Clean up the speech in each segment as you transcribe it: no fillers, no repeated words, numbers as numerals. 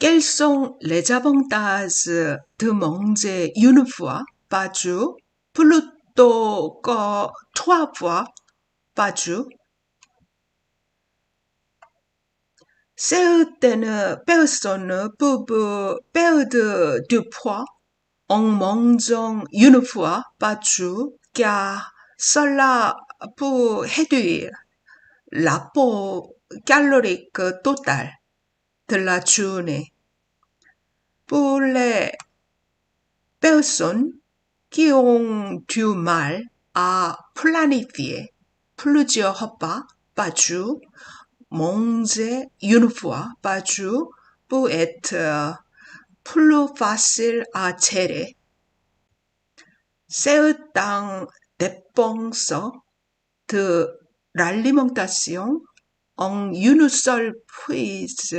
Quels sont les avantages de manger une fois par jour plutôt que 3 fois par jour? Certaines personnes peuvent perdre du poids en mangeant une fois par jour car cela peut réduire l'apport calorique total de la journée. Pour les personnes qui ont du mal à planifier plusieurs repas par jour, manger une fois par jour peut être plus facile à gérer. Certaines dépenses de l'alimentation en une seule prise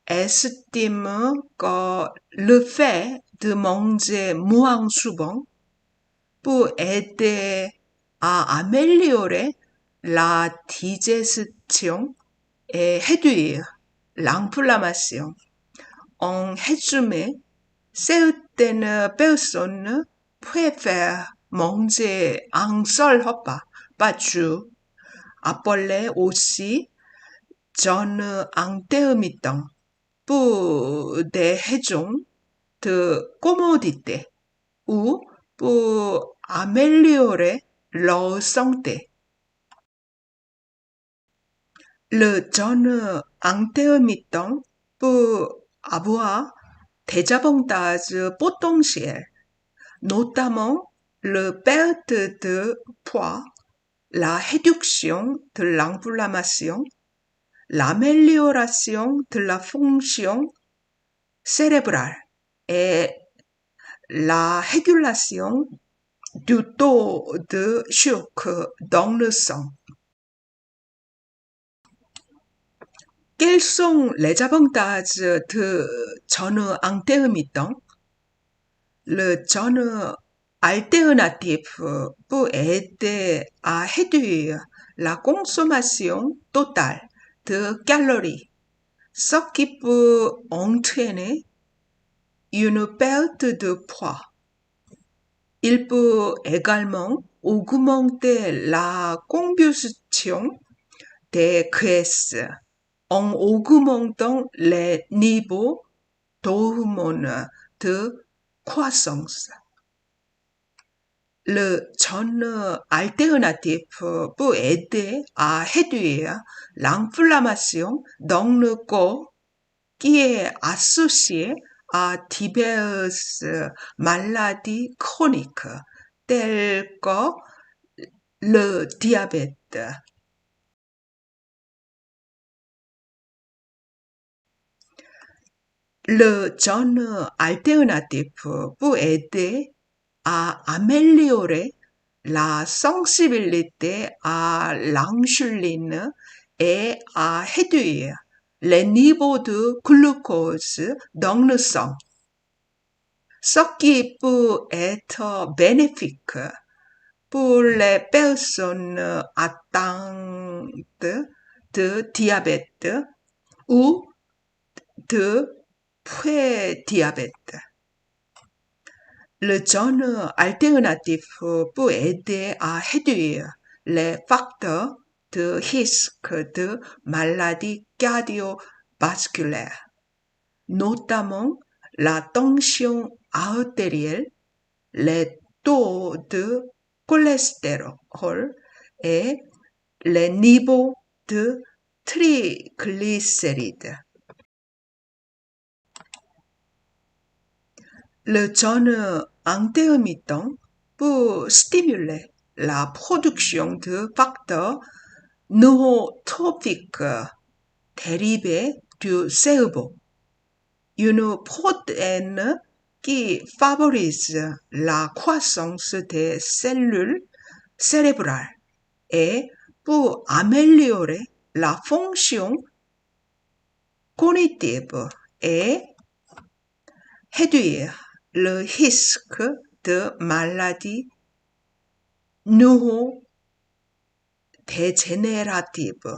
estiment que le fait de manger moins souvent peut aider à améliorer la digestion et réduire l'inflammation. En résumé, certaines personnes préfèrent manger un seul repas par jour, appelé aussi jeûne intermittent, pour des raisons de commodité ou pour améliorer leur santé. Le jeûne intermittent peut avoir des avantages potentiels, notamment la perte de poids, la réduction de l'inflammation, l'amélioration de la fonction cérébrale et la régulation du taux de sucre dans le sang. Quels sont les avantages de jeûne intermittent? Le jeûne alternatif peut aider à réduire la consommation totale de calories, ce qui peut entraîner une perte de poids. Il peut également augmenter la combustion des graisses en augmentant les niveaux d'hormones de croissance. Le jeûne alternatif peut aider à réduire l'inflammation dans le corps qui est associée à diverses maladies chroniques telles que le diabète. Le jeûne alternatif peut aider à améliorer la sensibilité à l'insuline et à réduire les niveaux de glucose dans le sang, ce qui peut être bénéfique pour les personnes atteintes de diabète ou de prédiabète. Le jeûne alternatif peut aider à réduire les facteurs de risque de maladies cardiovasculaires, notamment la tension artérielle, les taux de cholestérol et les niveaux de triglycérides. Le jeûne intermittent peut stimuler la production de facteurs neurotrophiques dérivés du cerveau, une protéine qui favorise la croissance des cellules cérébrales et peut améliorer la fonction cognitive et réduire le risque de maladies neurodégénératives.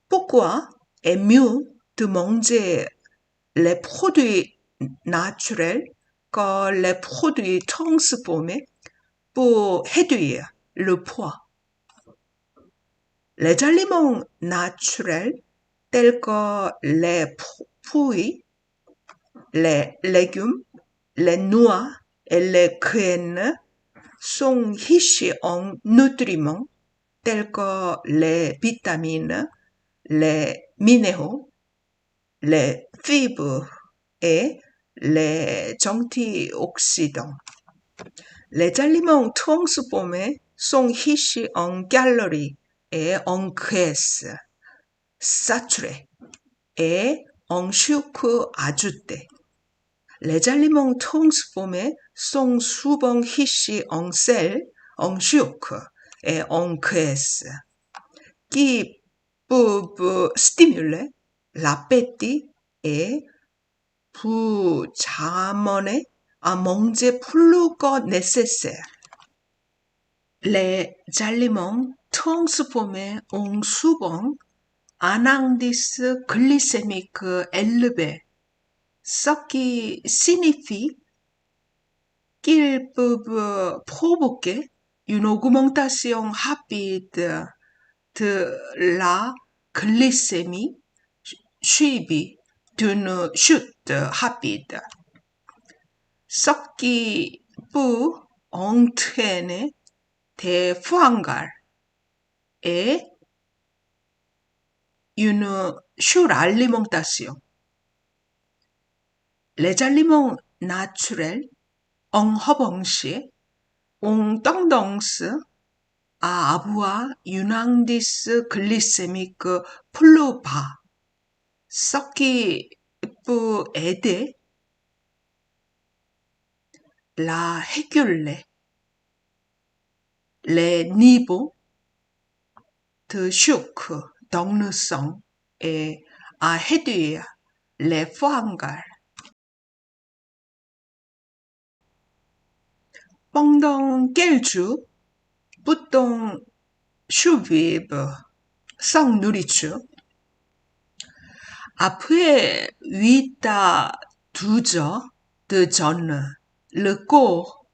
Pourquoi est mieux de manger les produits naturels que les produits transformés pour réduire le poids. Les aliments naturels tels que les fruits, les légumes, les noix et les graines sont riches en nutriments tels que les vitamines, les minéraux, les fibres et les antioxydants. Les aliments transformés sont riches en calories et en graisses saturées et en sucre ajouté. Les aliments transformés sont souvent riches en sel, en sucre et en graisse, qui peuvent stimuler l'appétit et vous amener à manger plus que nécessaire. Les aliments transformés ont souvent un indice glycémique élevé, ce qui signifie qu'ils peuvent provoquer une augmentation rapide de la glycémie suivie d'une chute rapide, ce qui peut entraîner des fringales et une suralimentation. Les aliments naturels, en revanche, ont tendance à avoir un indice glycémique plus bas, ce qui peut aider à réguler les niveaux de sucre dans le sang et à réduire les fringales. Pendant quel jour peut-on survivre sans nourriture? Après 8 à 12 heures de jeûne, le corps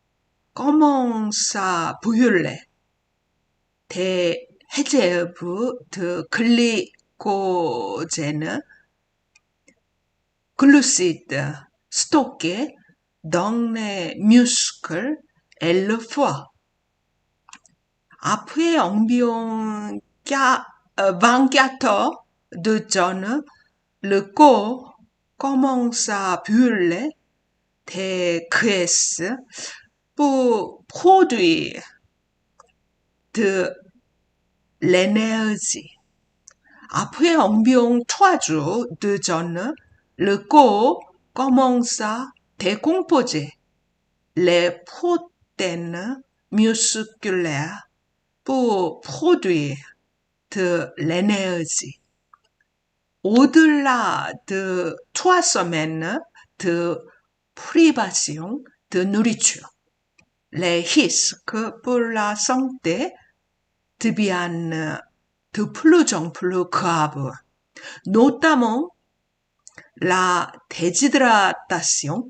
commence à brûler des réserves de glycogène, glucides stockés dans les muscles et le foie. Après environ 24 heures de jeûne, le corps commence à brûler des graisses pour produire de l'énergie. Après environ 3 jours de jeûne, le corps commence à décomposer les protéines musculaires pour produire de l'énergie. Au-delà de 3 semaines de privation de nourriture, les risques pour la santé deviennent de plus en plus graves, notamment la déshydratation,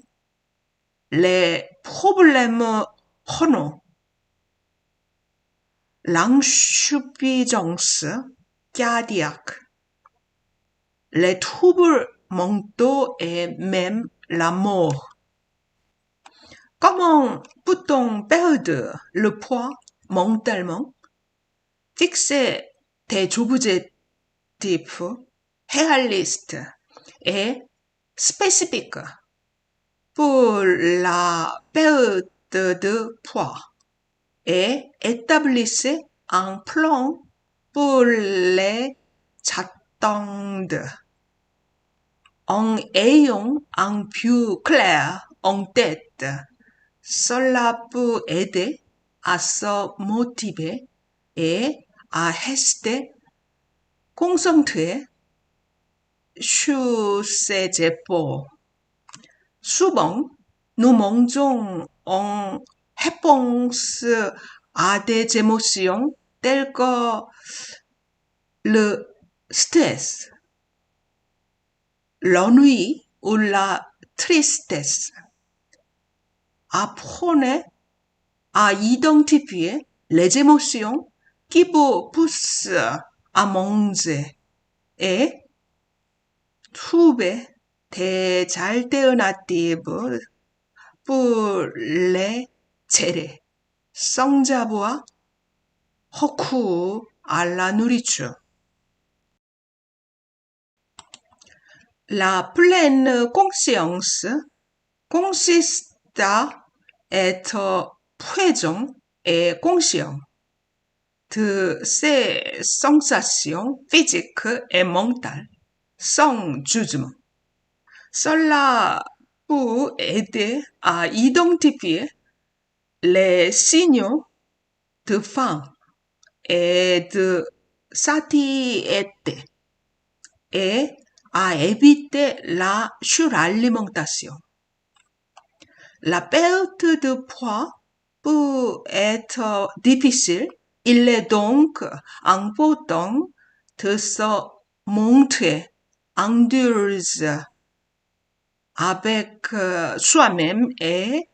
les problèmes rénaux, l'insuffisance cardiaque, les troubles mentaux et même la mort. Comment peut-on perdre le poids mentalement? Fixer des objectifs réalistes et spécifiques pour la perte de poids et établissez un plan pour les atteindre. En ayant un but clair en tête, cela peut aider à se motiver et à rester concentré sur ses efforts. Souvent, nous mangeons en réponse à des émotions telles que le stress, l'ennui ou la tristesse. Apprenez à identifier les émotions qui vous poussent à manger et trouver des alternatives pour les gérer, sans avoir recours à la nourriture. La pleine conscience consiste à être présent et conscient de ses sensations physiques et mentales, sans jugement. Cela peut aider à identifier les signaux de faim et de satiété et à éviter la suralimentation. La perte de poids peut être difficile. Il est donc important de se montrer endurance avec soi-même et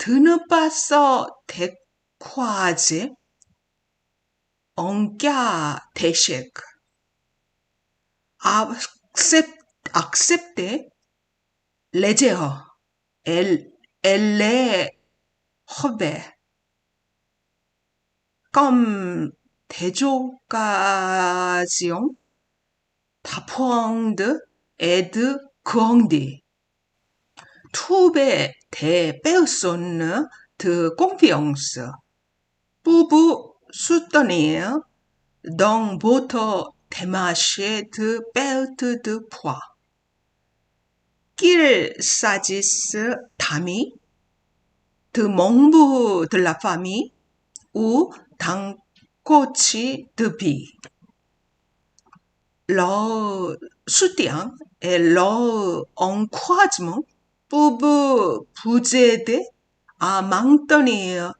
de ne pas se décourager en cas d'échec. Accepter les erreurs et les revers comme des occasions d'apprendre et de grandir. Trouver des personnes de confiance pour vous soutenir dans votre démarche de perte de poids. Qu'il s'agisse d'amis, de membres de la famille ou d'un coach de vie. Leur soutien et leur encouragement peuvent vous aider à maintenir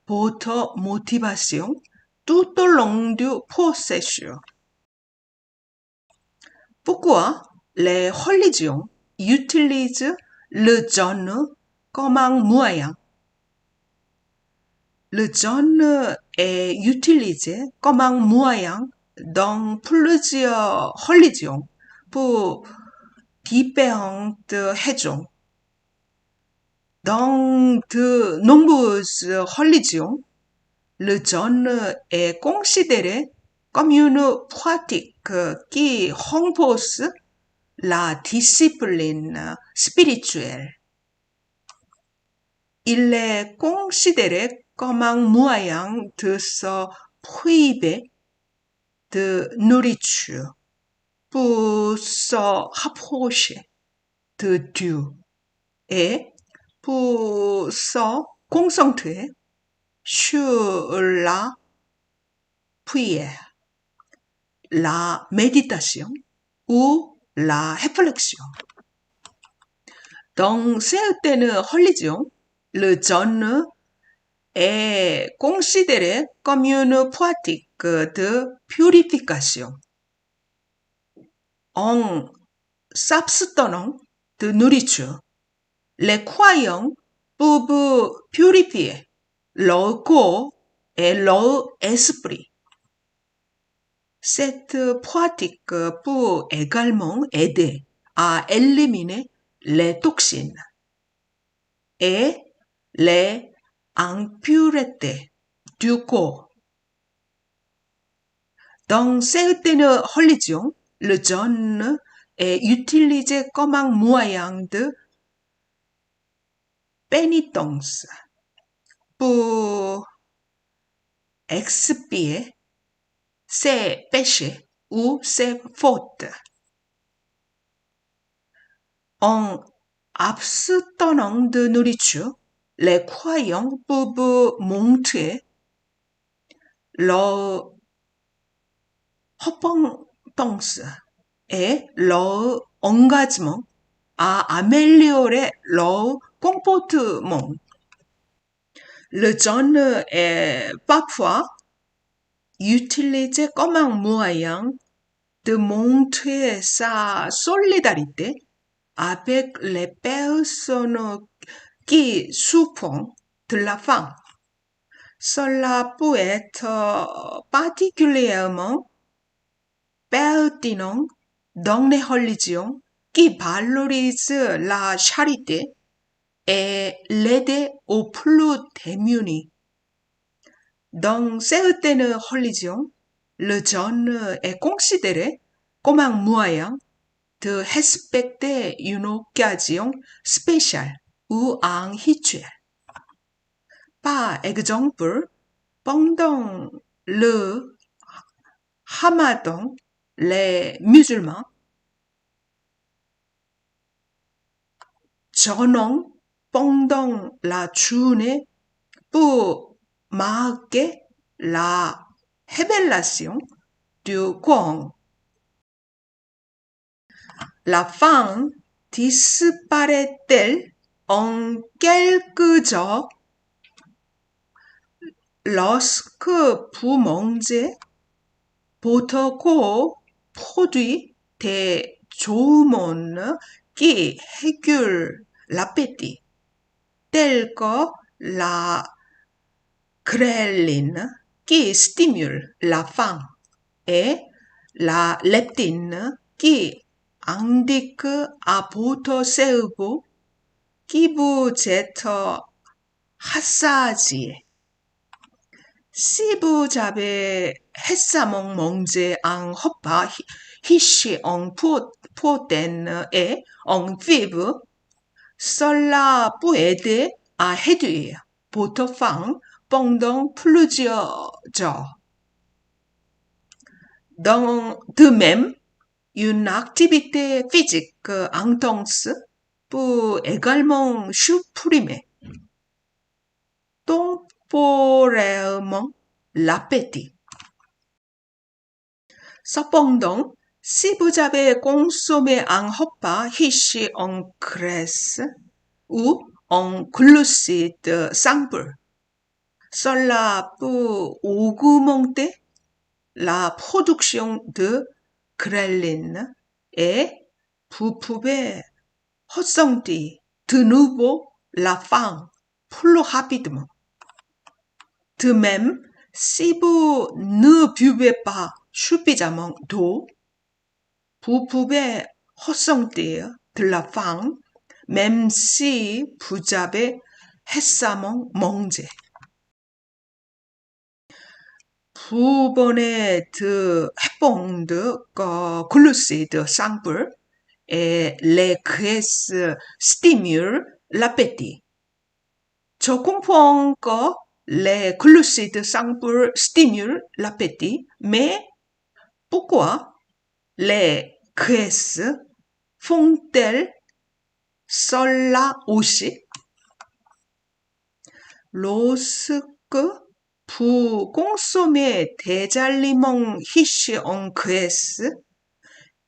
votre motivation tout au long du processus. Pourquoi les religions utilisent le jeûne comme un moyen? Le jeûne est utilisé comme un moyen dans plusieurs religions pour différentes raisons. Dans de nombreuses religions, le jeûne est considéré comme une pratique qui renforce la discipline spirituelle. Il est considéré comme un moyen de se priver de nourriture pour se rapprocher de Dieu et pour se concentrer sur la prière, la méditation ou la réflexion. Dans certaines religions, le jeûne est considéré comme une pratique de purification. En s'abstenant de nourriture, les croyants peuvent purifier leur corps et leur esprit. Cette pratique peut également aider à éliminer les toxines et les impuretés du corps. Dans certaines religions, le jeûne est utilisé comme un moyen de pénitence pour expier ses péchés ou ses fautes. En abstenant de nourriture, les croyants peuvent montrer leur repentance et leur engagement à améliorer leur comportement. Le jeûne est parfois utilisé comme un moyen de montrer sa solidarité avec les personnes qui souffrent de la faim. Cela peut être particulièrement pertinent dans les religions qui valorisent la charité et l'aide aux plus démunis. Dans certaines religions, le jeûne est considéré comme un moyen de respecter une occasion spéciale ou un rituel. Par exemple, pendant le Ramadan, les musulmans jeûnent pendant la journée pour marquer la révélation du Coran. La faim disparaît-elle en quelques jours lorsque vous mangez votre corps produit des hormones qui régulent l'appétit, telles que la ghrelline qui stimule la faim et la leptine qui indique à votre cerveau qui vous êtes rassasié. Si vous avez récemment mangé un repas riche en protéines et en fibres, cela peut aider à réduire votre faim pendant plusieurs jours. De même, une activité physique intense peut également supprimer temporairement l'appétit. Cependant, si vous avez consommé un repas riche en graisse ou en glucides simples, cela peut augmenter la production de ghreline et vous pouvez ressentir de nouveau la faim plus rapidement. De même, si vous ne buvez pas suffisamment d'eau, vous pouvez ressentir de la faim même si vous avez récemment mangé. Vous venez de répondre que glucides simples et les graisses stimulent l'appétit. Je comprends que les glucides simples stimulent l'appétit, mais pourquoi les graisses font-elles cela aussi? Lorsque vous consommez des aliments riches en graisse,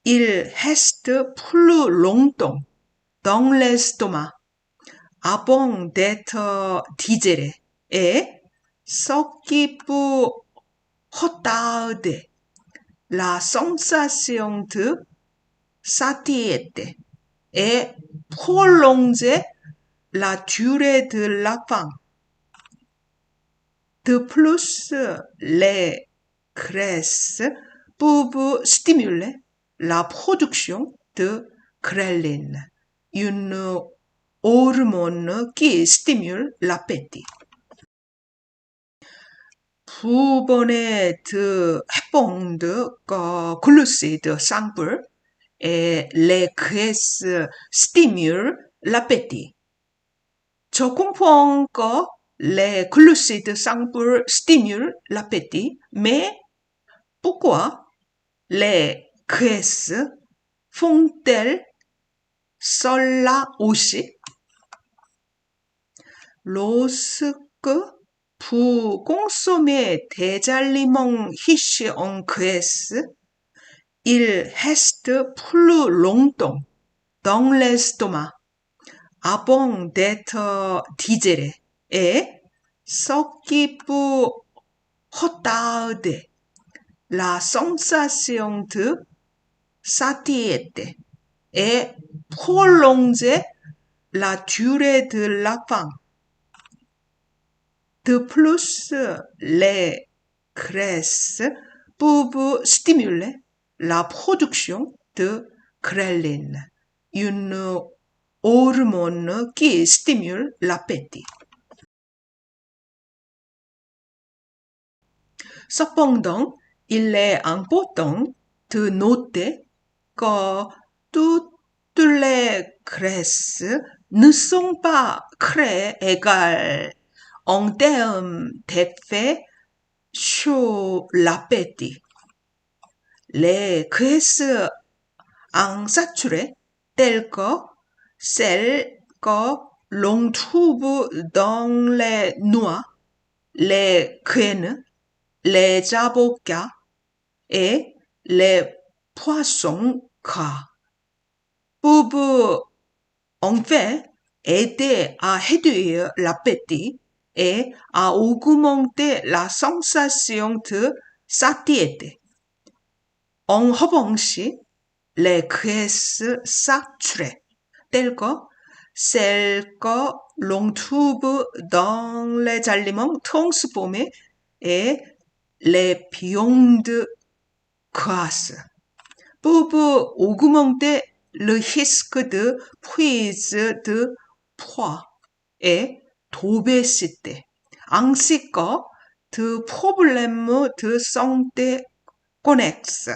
ils restent plus longtemps dans l'estomac avant d'être digérés et ce qui peut retarder la sensation de satiété et prolonger la durée de la faim. De plus, les graisses peuvent stimuler la production de ghreline, une hormone qui stimule l'appétit. Vous venez de répondre que glucides simples et les graisses stimulent l'appétit. Je comprends que les glucides simples stimulent l'appétit, mais pourquoi les graisses font-elles cela aussi? Lorsque vous consommez des aliments riches en graisse, ils restent plus longtemps dans l'estomac avant d'être digérés et ce qui peut retarder la sensation de satiété et prolonger la durée de la faim. De plus, les graisses peuvent stimuler la production de ghrelin, une hormone qui stimule l'appétit. Cependant, il est important de noter que toutes les graisses ne sont pas créées égales en termes d'effet sur l'appétit. Les graisses insaturées telles que celles que l'on trouve dans les noix, les graines, les avocats et les poissons gras peuvent en fait aider à réduire l'appétit et à augmenter la sensation de satiété. En revanche, les graisses saturées, telles que celles que l'on trouve dans les aliments transformés et les viandes grasses, peuvent augmenter le risque de prise de poids et d'obésité, ainsi que de problèmes de santé connexes.